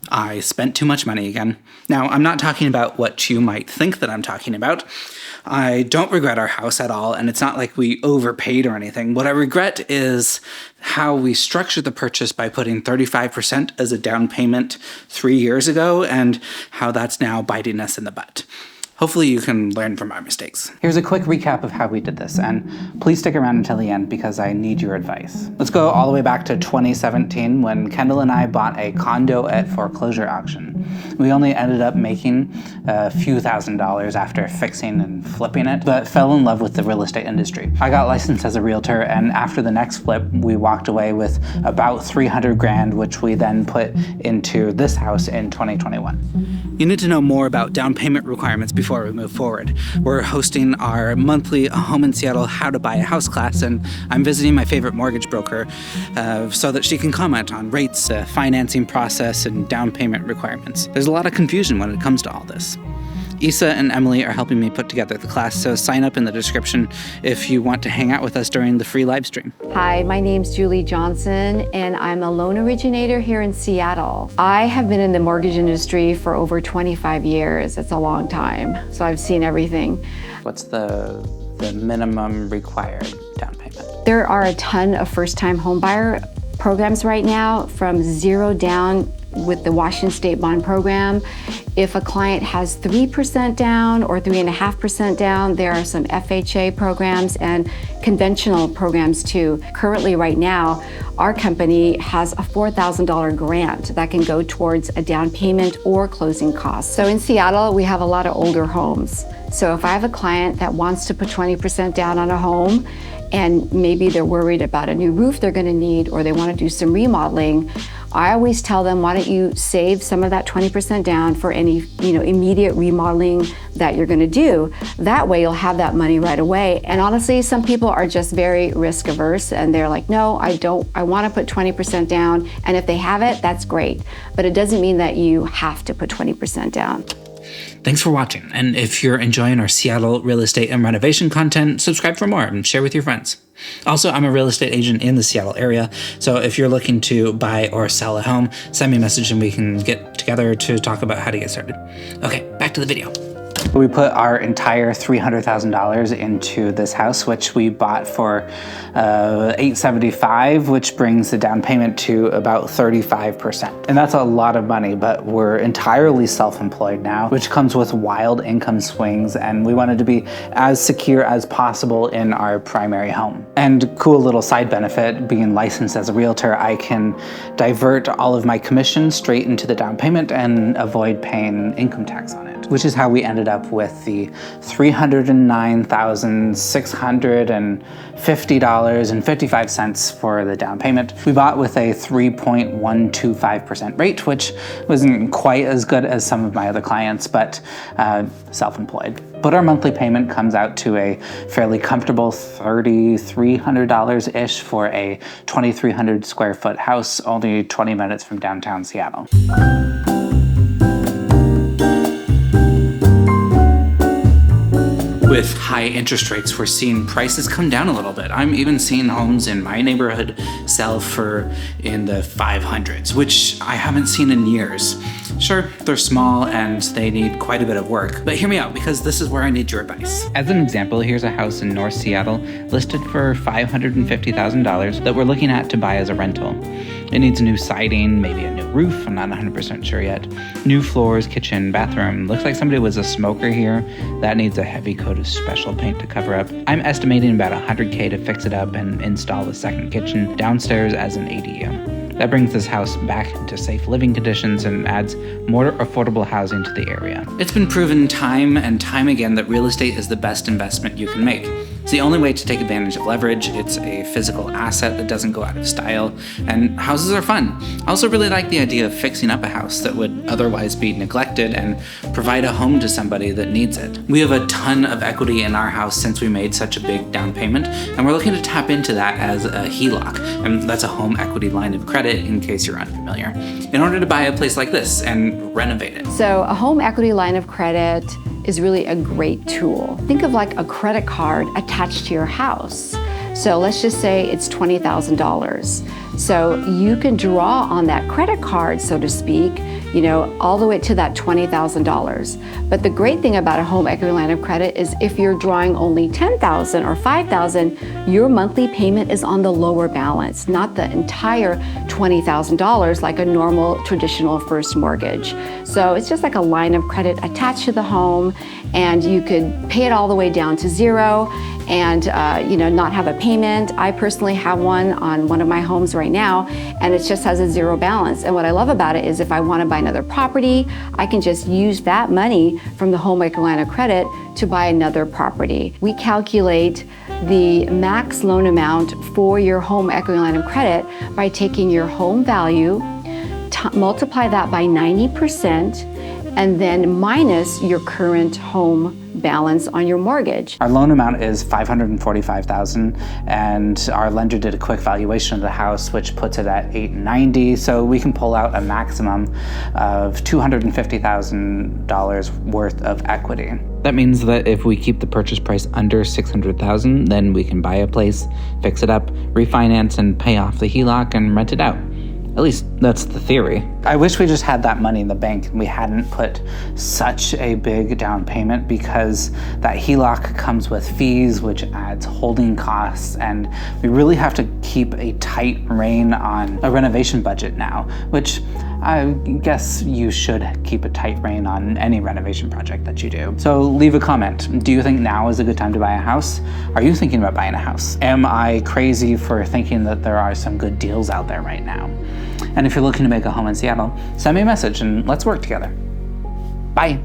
I spent too much money again. Now, I'm not talking about what you might think that I'm talking about. I don't regret our house at all, and it's not like we overpaid or anything. What I regret is how we structured the purchase by putting 35% as a down payment 3 years ago, and how that's now biting us in the butt. Hopefully you can learn from our mistakes. Here's a quick recap of how we did this, and please stick around until the end because I need your advice. Let's go all the way back to 2017 when Kendall and I bought a condo at foreclosure auction. We only ended up making a few $1,000s after fixing and flipping it, but fell in love with the real estate industry. I got licensed as a realtor, and after the next flip, we walked away with about 300 grand, which we then put into this house in 2021. You need to know more about down payment requirements before we move forward. We're hosting our monthly Home in Seattle How to Buy a House class, and I'm visiting my favorite mortgage broker so that she can comment on rates, financing process, and down payment requirements. There's a lot of confusion when it comes to all this. Isa and Emily are helping me put together the class, so sign up in the description if you want to hang out with us during the free live stream. Hi, my name's Julie Johnson, and I'm a loan originator here in Seattle. I have been in the mortgage industry for over 25 years. It's a long time, so I've seen everything. What's the minimum required down payment? There are a ton of first-time homebuyer programs right now, from zero down with the Washington State Bond Program. If a client has 3% down or 3.5% down, there are some FHA programs and conventional programs too. Currently, right now, our company has a $4,000 grant that can go towards a down payment or closing costs. So in Seattle, we have a lot of older homes. So if I have a client that wants to put 20% down on a home, and maybe they're worried about a new roof they're gonna need, or they wanna do some remodeling, I always tell them, why don't you save some of that 20% down for any immediate remodeling that you're gonna do. That way you'll have that money right away. And honestly, some people are just very risk averse, and they're like, no, I wanna put 20% down, and if they have it, that's great. But it doesn't mean that you have to put 20% down. Thanks for watching, and if you're enjoying our Seattle real estate and renovation content, subscribe for more and share with your friends. Also, I'm a real estate agent in the Seattle area, so if you're looking to buy or sell a home, send me a message and we can get together to talk about how to get started. Okay, back to the video. We put our entire $300,000 into this house, which we bought for $875,000, which brings the down payment to about 35%. And that's a lot of money, but we're entirely self-employed now, which comes with wild income swings, and we wanted to be as secure as possible in our primary home. And cool little side benefit, being licensed as a realtor, I can divert all of my commission straight into the down payment and avoid paying income tax on it, which is how we ended up with the $309,650.55 for the down payment. We bought with a 3.125% rate, which wasn't quite as good as some of my other clients, but self-employed. But our monthly payment comes out to a fairly comfortable $3,300-ish for a 2,300 square foot house, only 20 minutes from downtown Seattle. With high interest rates, we're seeing prices come down a little bit. I'm even seeing homes in my neighborhood sell for in the 500s, which I haven't seen in years. Sure, they're small and they need quite a bit of work, but hear me out because this is where I need your advice. As an example, here's a house in North Seattle listed for $550,000 that we're looking at to buy as a rental. It needs new siding, maybe a new roof, I'm not 100% sure yet. New floors, kitchen, bathroom. Looks like somebody was a smoker here. That needs a heavy coat of special paint to cover up. I'm estimating about $100K to fix it up and install a second kitchen downstairs as an ADU. That brings this house back into safe living conditions and adds more affordable housing to the area. It's been proven time and time again that real estate is the best investment you can make. It's the only way to take advantage of leverage. It's a physical asset that doesn't go out of style, and houses are fun. I also really like the idea of fixing up a house that would otherwise be neglected and provide a home to somebody that needs it. We have a ton of equity in our house since we made such a big down payment, and we're looking to tap into that as a HELOC, and that's a home equity line of credit in case you're unfamiliar, in order to buy a place like this and renovate it. So a home equity line of credit is really a great tool. Think of like a credit card attached to your house. So let's just say it's $20,000. So you can draw on that credit card, so to speak, all the way to that $20,000. But the great thing about a home equity line of credit is if you're drawing only $10,000 or $5,000, your monthly payment is on the lower balance, not the entire $20,000 like a normal traditional first mortgage. So it's just like a line of credit attached to the home, and you could pay it all the way down to zero and not have a payment. I personally have one on one of my homes right now, and it just has a zero balance. And what I love about it is if I want to buy another property, I can just use that money from the home equity line of credit to buy another property. We calculate the max loan amount for your home equity line of credit by taking your home value, multiply that by 90%, and then minus your current home balance on your mortgage. Our loan amount is $545,000, and our lender did a quick valuation of the house, which puts it at $890,000. So we can pull out a maximum of $250,000 worth of equity. That means that if we keep the purchase price under $600,000, then we can buy a place, fix it up, refinance, and pay off the HELOC and rent it out. At least that's the theory. I wish we just had that money in the bank and we hadn't put such a big down payment, because that HELOC comes with fees, which adds holding costs, and we really have to keep a tight rein on a renovation budget now, which I guess you should keep a tight rein on any renovation project that you do. So leave a comment. Do you think now is a good time to buy a house? Are you thinking about buying a house? Am I crazy for thinking that there are some good deals out there right now? And if you're looking to make a home in Seattle, send me a message and let's work together. Bye.